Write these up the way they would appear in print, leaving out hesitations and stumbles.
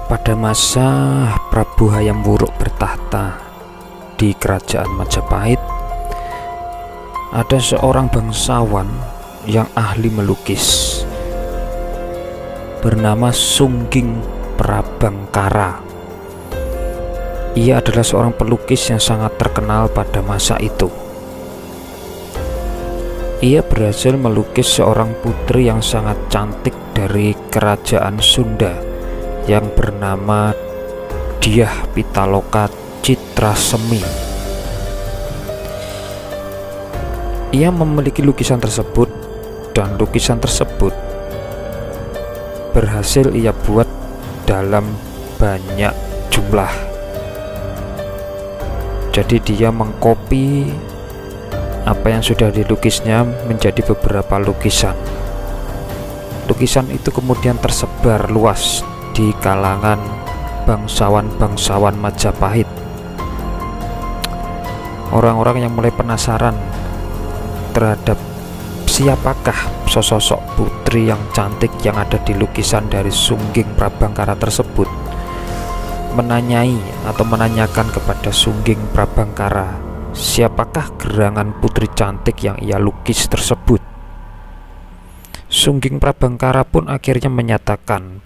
Pada masa Prabu Hayam Wuruk bertahta di kerajaan Majapahit, ada seorang bangsawan yang ahli melukis bernama Sungging Prabangkara. Ia adalah seorang pelukis yang sangat terkenal pada masa itu. Ia berhasil melukis seorang putri yang sangat cantik dari kerajaan Sunda yang bernama Dyah Pitaloka Citrasemi. Ia memiliki lukisan tersebut, dan lukisan tersebut berhasil ia buat dalam banyak jumlah. Jadi dia mengkopi apa yang sudah dilukisnya menjadi beberapa lukisan. Lukisan itu kemudian tersebar luas di kalangan bangsawan-bangsawan Majapahit. Orang-orang yang mulai penasaran terhadap siapakah sosok putri yang cantik yang ada di lukisan dari Sungging Prabangkara tersebut, menanyai atau menanyakan kepada Sungging Prabangkara siapakah gerangan putri cantik yang ia lukis tersebut. Sungging Prabangkara pun akhirnya menyatakan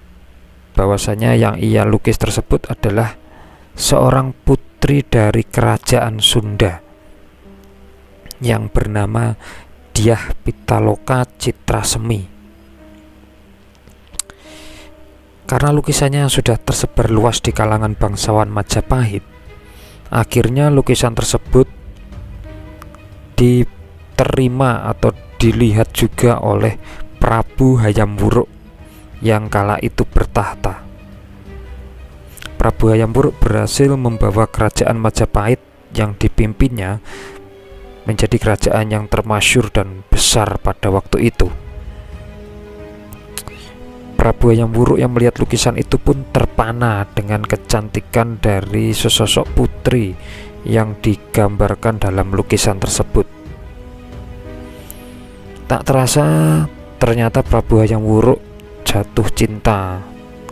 bahwasanya yang ia lukis tersebut adalah seorang putri dari kerajaan Sunda yang bernama Dyah Pitaloka Citrasemi. Karena lukisannya sudah tersebar luas di kalangan bangsawan Majapahit, akhirnya lukisan tersebut diterima atau dilihat juga oleh Prabu Hayam Wuruk yang kala itu bertahta. Prabu Hayam Wuruk berhasil membawa kerajaan Majapahit yang dipimpinnya menjadi kerajaan yang termasyhur dan besar pada waktu itu. Prabu Hayam Wuruk yang melihat lukisan itu pun terpana dengan kecantikan dari sesosok putri yang digambarkan dalam lukisan tersebut. Tak terasa ternyata Prabu Hayam Wuruk jatuh cinta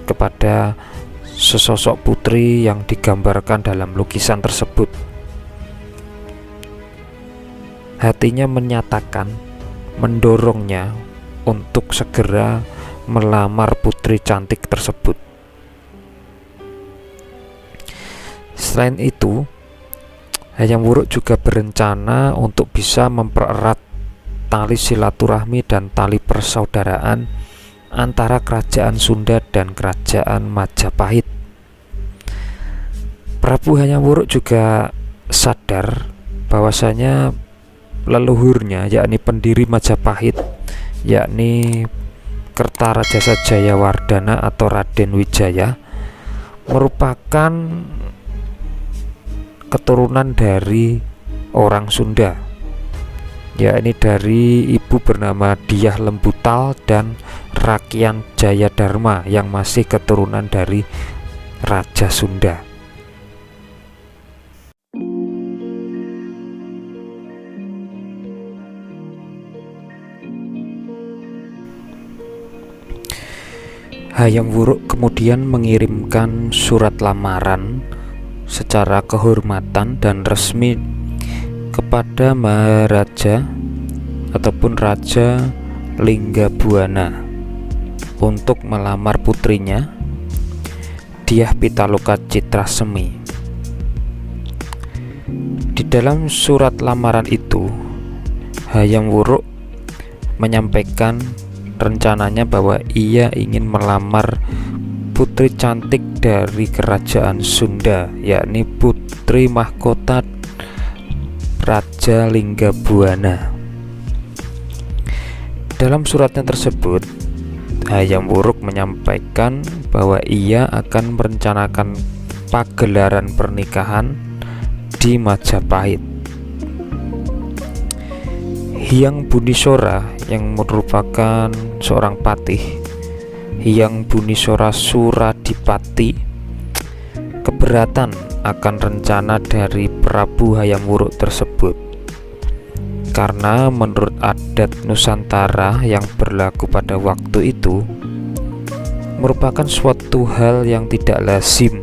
kepada sesosok putri yang digambarkan dalam lukisan tersebut. Hatinya menyatakan, mendorongnya untuk segera melamar putri cantik tersebut. Selain itu, Hayam Wuruk juga berencana untuk bisa mempererat tali silaturahmi dan tali persaudaraan antara kerajaan Sunda dan kerajaan Majapahit. Prabu Hayam Wuruk juga sadar bahwasanya leluhurnya, yakni pendiri Majapahit, yakni Kertarajasa Jayawardhana atau Raden Wijaya, merupakan keturunan dari orang Sunda, yakni dari ibu bernama Dyah Lembutal dan Rakyan Jayadharma yang masih keturunan dari Raja Sunda. Hayam Wuruk kemudian mengirimkan surat lamaran secara kehormatan dan resmi kepada Maharaja ataupun Raja Linggabuana untuk melamar putrinya Dyah Pitaloka Citrasemi. Di dalam surat lamaran itu, Hayam Wuruk menyampaikan rencananya bahwa ia ingin melamar putri cantik dari kerajaan Sunda, yakni putri mahkota Raja Linggabuana. Dalam suratnya tersebut, Hayam Wuruk menyampaikan bahwa ia akan merencanakan pagelaran pernikahan di Majapahit. Hyang Bunisora yang merupakan seorang patih, Hyang Bunisora Suradipati, keberatan akan rencana dari Prabu Hayam Wuruk tersebut karena menurut adat Nusantara yang berlaku pada waktu itu, merupakan suatu hal yang tidak lazim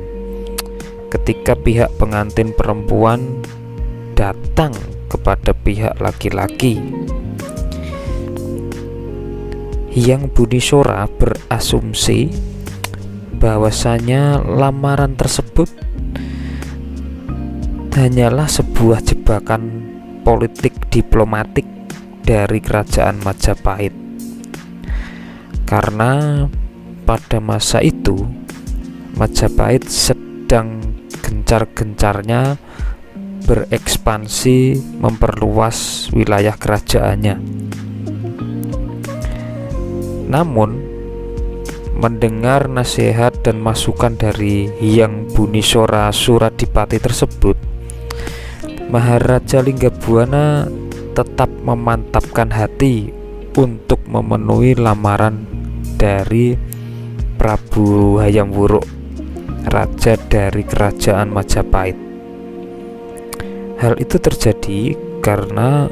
ketika pihak pengantin perempuan datang kepada pihak laki-laki. Hyang Bunisora berasumsi bahwasanya lamaran tersebut hanyalah sebuah jebakan politik diplomatik dari kerajaan Majapahit, karena pada masa itu Majapahit sedang gencar-gencarnya berekspansi memperluas wilayah kerajaannya. Namun mendengar nasihat dan masukan dari Hyang Bunisora Suradipati tersebut, Maharaja Linggabuana tetap memantapkan hati untuk memenuhi lamaran dari Prabu Hayam Wuruk, raja dari kerajaan Majapahit. Hal itu terjadi karena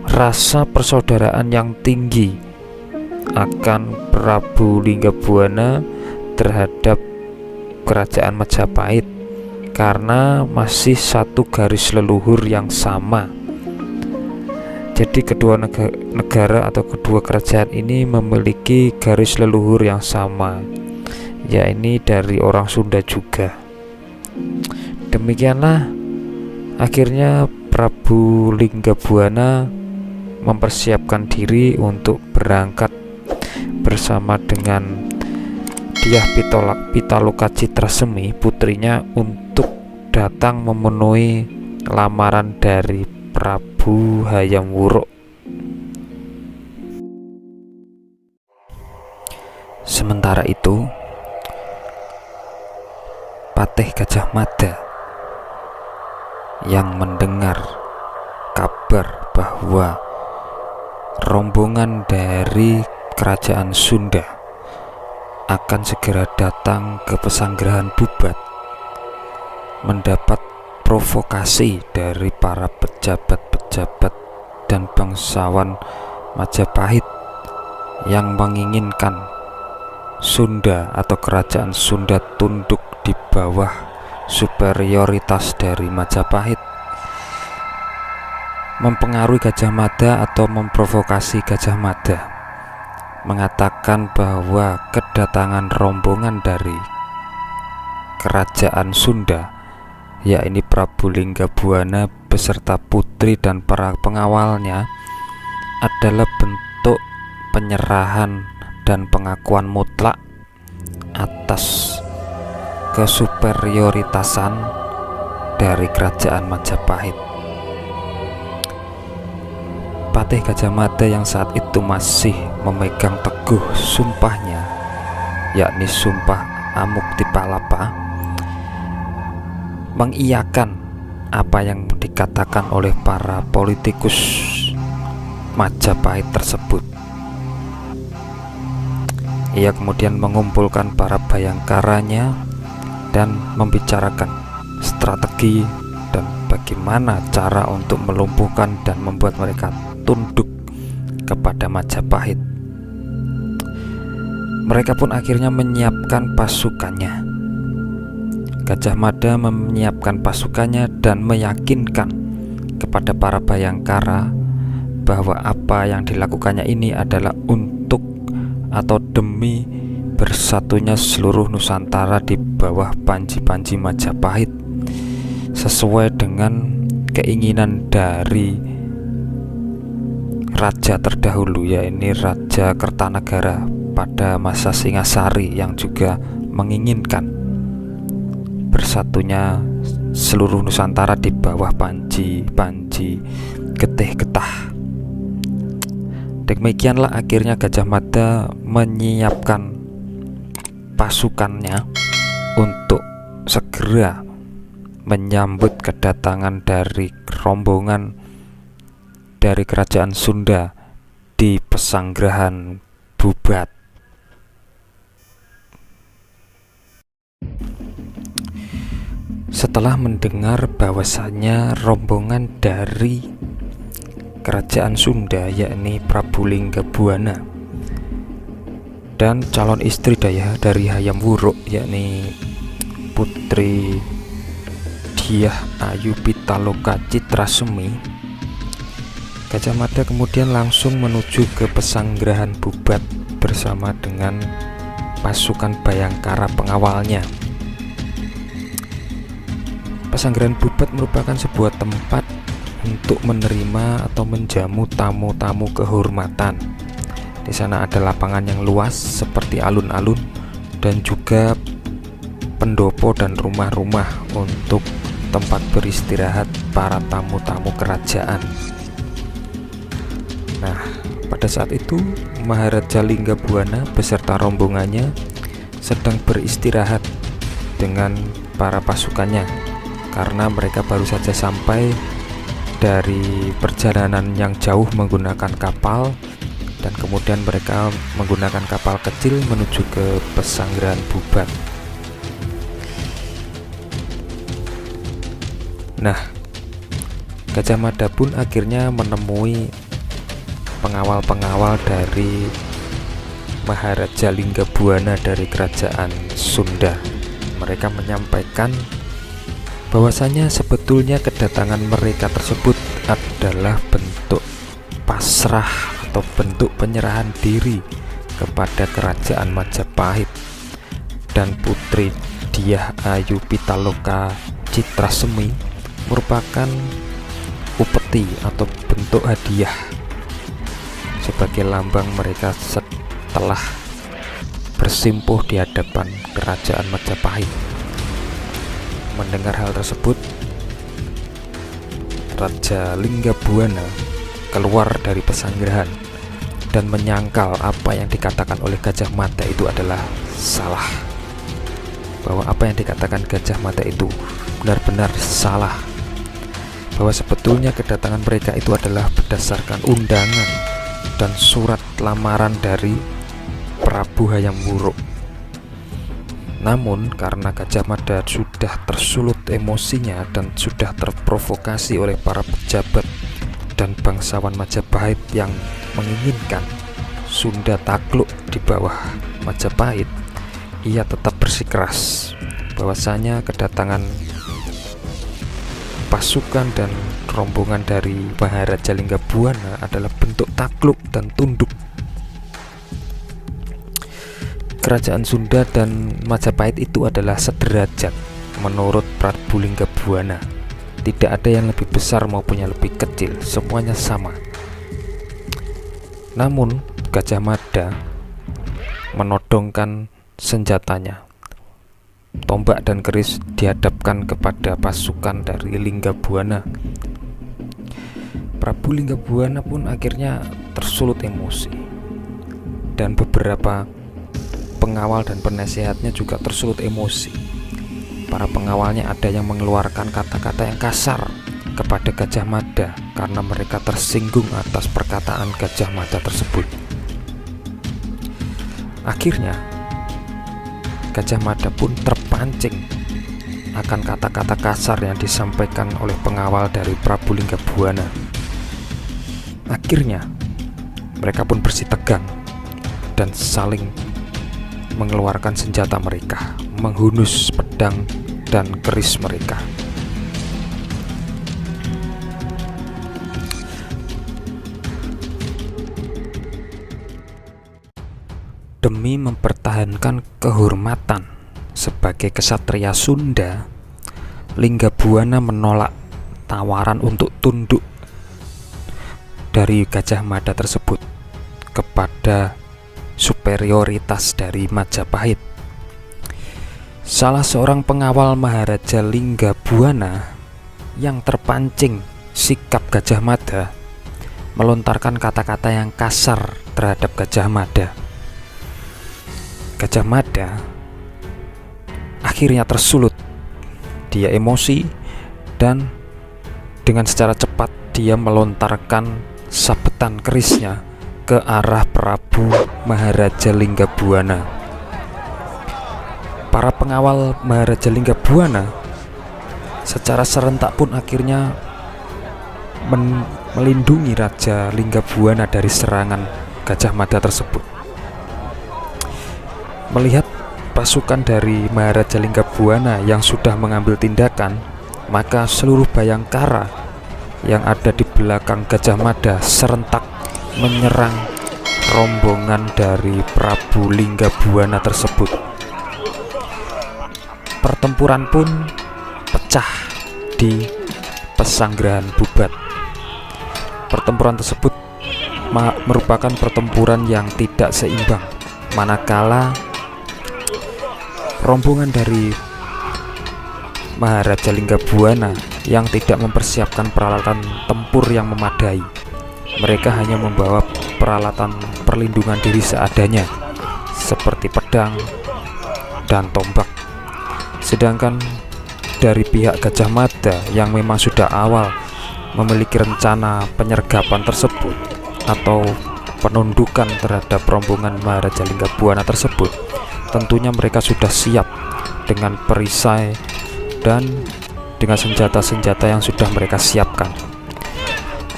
rasa persaudaraan yang tinggi akan Prabu Linggabuana terhadap kerajaan Majapahit, karena masih satu garis leluhur yang sama. Jadi kedua negara atau kedua kerajaan ini memiliki garis leluhur yang sama, ya ini dari orang Sunda juga. Demikianlah akhirnya Prabu Linggabuana mempersiapkan diri untuk berangkat bersama dengan Dyah Pitaloka Citrasemi, putrinya, untuk datang memenuhi lamaran dari Prabu Hayam Wuruk. Sementara itu, Patih Gajah Mada yang mendengar kabar bahwa rombongan dari kerajaan Sunda akan segera datang ke Pesanggerahan Bubat, mendapat provokasi dari para pejabat-pejabat dan bangsawan Majapahit yang menginginkan Sunda atau kerajaan Sunda tunduk di bawah superioritas dari Majapahit, mempengaruhi Gajah Mada atau memprovokasi Gajah Mada, mengatakan bahwa kedatangan rombongan dari kerajaan Sunda, yakni Prabu Linggabuana beserta putri dan para pengawalnya, adalah bentuk penyerahan dan pengakuan mutlak atas kesuperioritasan dari kerajaan Majapahit. Patih Gajah Mada yang saat itu masih memegang teguh sumpahnya, yakni Sumpah Amuktipalapa, mengiyakan apa yang dikatakan oleh para politikus Majapahit tersebut. Ia kemudian mengumpulkan para bayangkaranya dan membicarakan strategi dan bagaimana cara untuk melumpuhkan dan membuat mereka tunduk kepada Majapahit. Mereka pun akhirnya menyiapkan pasukannya. Gajah Mada menyiapkan pasukannya dan meyakinkan kepada para bayangkara bahwa apa yang dilakukannya ini adalah untuk atau demi bersatunya seluruh Nusantara di bawah panji-panji Majapahit, sesuai dengan keinginan dari raja terdahulu, yaitu Raja Kertanegara pada masa Singasari, yang juga menginginkan bersatunya seluruh Nusantara di bawah panji-panji Getih Getah. Demikianlah akhirnya Gajah Mada menyiapkan pasukannya untuk segera menyambut kedatangan dari rombongan dari kerajaan Sunda di Pesanggerahan Bubat. Setelah mendengar bahwasannya rombongan dari kerajaan Sunda, yakni Prabu Linggabuana, dan calon istri dari Hayam Wuruk, yakni Putri Dyah Ayu Pitaloka Citrasemi, Gajah Mada kemudian langsung menuju ke Pesanggerahan Bubat bersama dengan pasukan Bayangkara pengawalnya. Pesanggerahan Bubat merupakan sebuah tempat untuk menerima atau menjamu tamu-tamu kehormatan. Di sana ada lapangan yang luas seperti alun-alun dan juga pendopo dan rumah-rumah untuk tempat beristirahat para tamu-tamu kerajaan. Nah, pada saat itu Maharaja Linggabuana beserta rombongannya sedang beristirahat dengan para pasukannya karena mereka baru saja sampai dari perjalanan yang jauh menggunakan kapal, dan kemudian mereka menggunakan kapal kecil menuju ke Pesanggerahan Bubat. Nah, Gajah Mada pun akhirnya menemui pengawal-pengawal dari Maharaja Linggabuana dari kerajaan Sunda. Mereka menyampaikan bahwasanya sebetulnya kedatangan mereka tersebut adalah bentuk pasrah atau bentuk penyerahan diri kepada kerajaan Majapahit, dan Putri Dyah Ayu Pitaloka Citrasemi merupakan upeti atau bentuk hadiah sebagai lambang mereka setelah bersimpuh di hadapan kerajaan Majapahit. Mendengar hal tersebut, Raja Linggabuana keluar dari pesanggerahan dan menyangkal apa yang dikatakan oleh Gajah Mada itu adalah salah, bahwa apa yang dikatakan Gajah Mada itu benar-benar salah, bahwa sebetulnya kedatangan mereka itu adalah berdasarkan undangan dan surat lamaran dari Prabu Hayam Wuruk. Namun karena Gajah Mada sudah tersulut emosinya dan sudah terprovokasi oleh para pejabat dan bangsawan Majapahit yang menginginkan Sunda takluk di bawah Majapahit, ia tetap bersikeras bahwasanya kedatangan pasukan dan rombongan dari Maharaja Linggabuana adalah bentuk takluk dan tunduk. Kerajaan Sunda dan Majapahit itu adalah sederajat menurut Prabu Linggabuana. Tidak ada yang lebih besar maupun yang lebih kecil, semuanya sama. Namun Gajah Mada menodongkan senjatanya. Tombak dan keris dihadapkan kepada pasukan dari Linggabuana. Prabu Linggabuana pun akhirnya tersulut emosi, dan beberapa pengawal dan penasehatnya juga tersulut emosi. Para pengawalnya ada yang mengeluarkan kata-kata yang kasar kepada Gajah Mada karena mereka tersinggung atas perkataan Gajah Mada tersebut. Akhirnya Gajah Mada pun terpancing akan kata-kata kasar yang disampaikan oleh pengawal dari Prabu Linggabuana. Akhirnya mereka pun bersih tegang dan saling mengeluarkan senjata mereka, menghunus pedang dan keris mereka. Demi mempertahankan kehormatan sebagai kesatria Sunda, Linggabuana menolak tawaran untuk tunduk dari Gajah Mada tersebut kepada superioritas dari Majapahit. Salah seorang pengawal Maharaja Linggabuana yang terpancing sikap Gajah Mada melontarkan kata-kata yang kasar terhadap Gajah Mada. Gajah Mada akhirnya tersulut. Dia emosi dan dengan secara cepat dia melontarkan sabetan kerisnya ke arah Prabu Maharaja Linggabuana. Para pengawal Maharaja Linggabuana secara serentak pun akhirnya melindungi Raja Linggabuana dari serangan Gajah Mada tersebut. Melihat pasukan dari Maharaja Linggabwana yang sudah mengambil tindakan, maka seluruh Bayangkara yang ada di belakang Gajah Mada serentak menyerang rombongan dari Prabu Linggabwana tersebut. Pertempuran pun pecah di Pesanggerahan Bubat. Pertempuran tersebut merupakan pertempuran yang tidak seimbang, manakala rombongan dari Maharaja Linggabwana yang tidak mempersiapkan peralatan tempur yang memadai. Mereka hanya membawa peralatan perlindungan diri seadanya, seperti pedang dan tombak. Sedangkan dari pihak Gajah Mada yang memang sudah awal memiliki rencana penyergapan tersebut atau penundukan terhadap rombongan Maharaja Linggabwana tersebut, tentunya mereka sudah siap dengan perisai dan dengan senjata-senjata yang sudah mereka siapkan.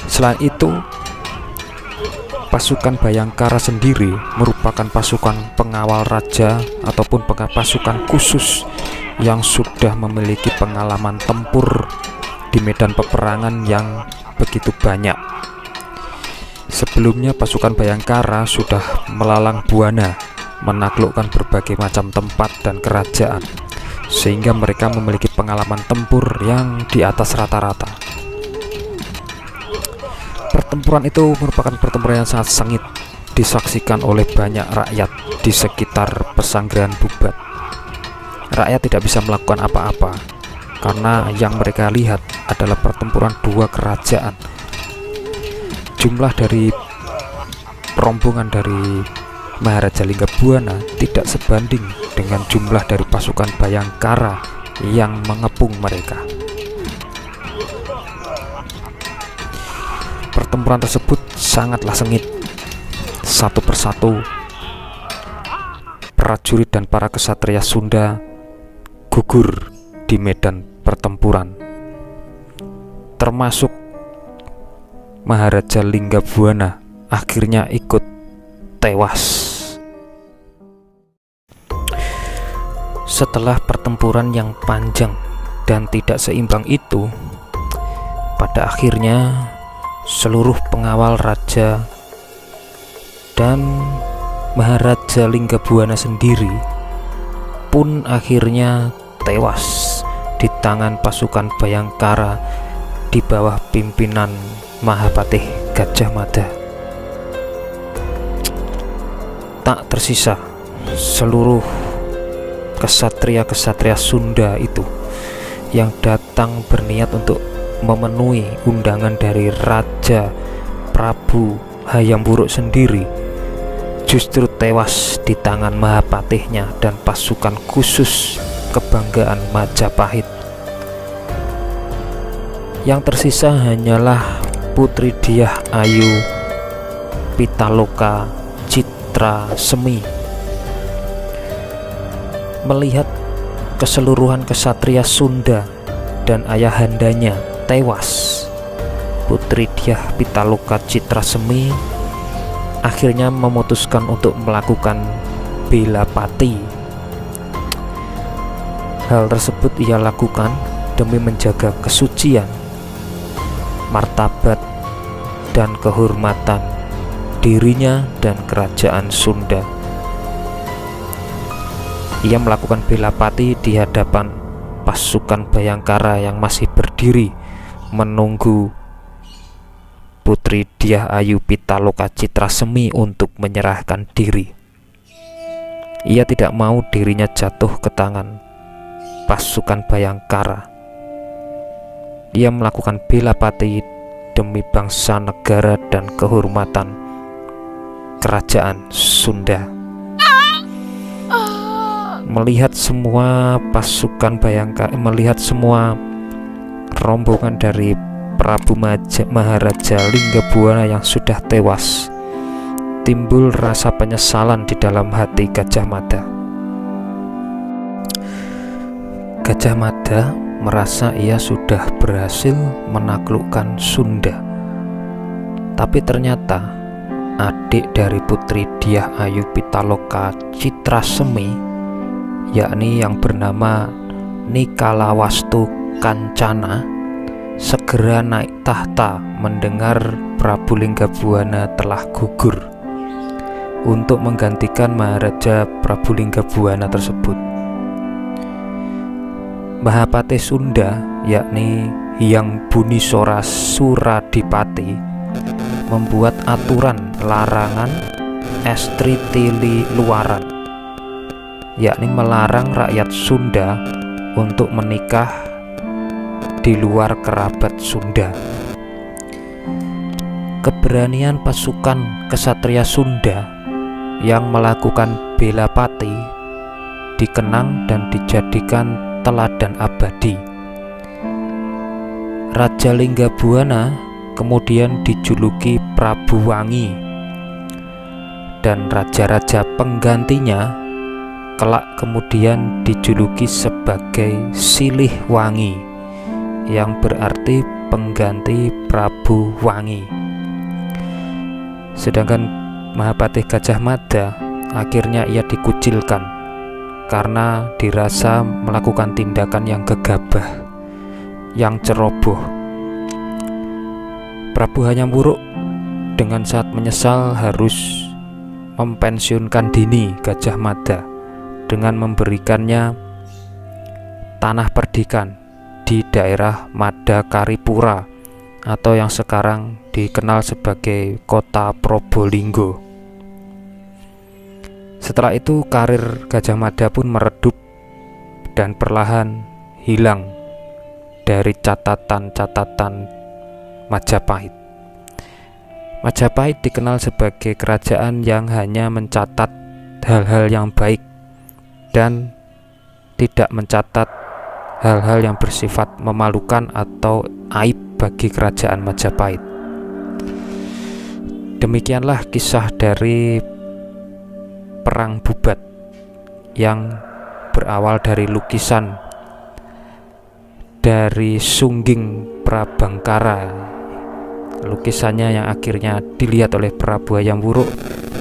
Selain itu, pasukan Bayangkara sendiri merupakan pasukan pengawal raja ataupun pasukan khusus yang sudah memiliki pengalaman tempur di medan peperangan yang begitu banyak. Sebelumnya pasukan Bayangkara sudah melalang buana menaklukkan berbagai macam tempat dan kerajaan, sehingga mereka memiliki pengalaman tempur yang di atas rata-rata. Pertempuran itu merupakan pertempuran yang sangat sengit, disaksikan oleh banyak rakyat di sekitar Pesanggerahan Bubat. Rakyat tidak bisa melakukan apa-apa karena yang mereka lihat adalah pertempuran dua kerajaan. Jumlah dari rombongan dari Maharaja Linggabwana tidak sebanding dengan jumlah dari pasukan Bayangkara yang mengepung mereka. Pertempuran tersebut sangatlah sengit. Satu persatu prajurit dan para kesatria Sunda gugur di medan pertempuran, termasuk Maharaja Linggabwana akhirnya ikut tewas. Setelah pertempuran yang panjang dan tidak seimbang itu, pada akhirnya seluruh pengawal raja dan Maharaja Linggabwana sendiri pun akhirnya tewas di tangan pasukan Bayangkara di bawah pimpinan Mahapatih Gajah Mada. Tak tersisa seluruh kesatria-kesatria Sunda itu yang datang berniat untuk memenuhi undangan dari Raja Prabu Hayam Wuruk sendiri, justru tewas di tangan Mahapatihnya dan pasukan khusus kebanggaan Majapahit. Yang tersisa hanyalah Putri Dyah Ayu Pitaloka Citra Semi. Melihat keseluruhan kesatria Sunda dan ayahandanya tewas, Putri Dyah Pitaloka Citra Semi akhirnya memutuskan untuk melakukan bela pati. Hal tersebut ia lakukan demi menjaga kesucian, martabat, dan kehormatan dirinya dan kerajaan Sunda. Ia melakukan bela pati di hadapan pasukan Bayangkara yang masih berdiri menunggu Putri Dyah Ayu Pitaloka Citra Semi untuk menyerahkan diri. Ia tidak mau dirinya jatuh ke tangan pasukan Bayangkara. Ia melakukan bela pati demi bangsa, negara, dan kehormatan kerajaan Sunda. Melihat semua pasukan Bayangkara, melihat semua rombongan dari Prabu Maharaja Linggabwana yang sudah tewas, timbul rasa penyesalan di dalam hati Gajah Mada. Gajah Mada merasa ia sudah berhasil menaklukkan Sunda, tapi ternyata adik dari Putri Dyah Ayu Pitaloka Citrasemi, yakni yang bernama Nikalawastu Kancana, segera naik tahta mendengar Prabu Linggabuana telah gugur untuk menggantikan Maharaja Prabu Linggabuana tersebut. Mahapatih Sunda, yakni Hyang Bunisora Suradipati, membuat aturan larangan estri tili luaran, yakni melarang rakyat Sunda untuk menikah di luar kerabat Sunda. Keberanian pasukan kesatria Sunda yang melakukan bela pati dikenang dan dijadikan teladan abadi. Raja Linggabuana kemudian dijuluki Prabu Wangi, dan raja-raja penggantinya kelak kemudian dijuluki sebagai Silih Wangi, yang berarti pengganti Prabu Wangi. Sedangkan Mahapatih Gajah Mada akhirnya ia dikucilkan karena dirasa melakukan tindakan yang gegabah, yang ceroboh. Prabu Hayam Wuruk dengan sangat menyesal harus mempensiunkan dini Gajah Mada dengan memberikannya tanah perdikan di daerah Madakaripura atau yang sekarang dikenal sebagai kota Probolinggo. Setelah itu karir Gajah Mada pun meredup dan perlahan hilang dari catatan-catatan Majapahit. Majapahit dikenal sebagai kerajaan yang hanya mencatat hal-hal yang baik dan tidak mencatat hal-hal yang bersifat memalukan atau aib bagi kerajaan Majapahit. Demikianlah kisah dari Perang Bubat yang berawal dari lukisan dari Sungging Prabangkara. Lukisannya yang akhirnya dilihat oleh Prabu Hayam Wuruk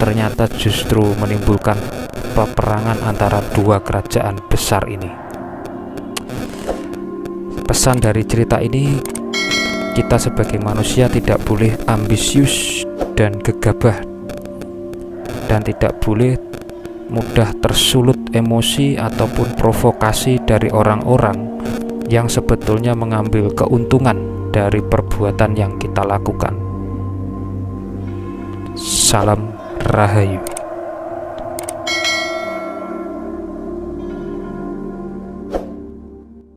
ternyata justru menimbulkan peperangan antara dua kerajaan besar ini. Pesan dari cerita ini, kita sebagai manusia tidak boleh ambisius dan gegabah, dan tidak boleh mudah tersulut emosi ataupun provokasi dari orang-orang yang sebetulnya mengambil keuntungan dari perbuatan yang kita lakukan. Salam Rahayu.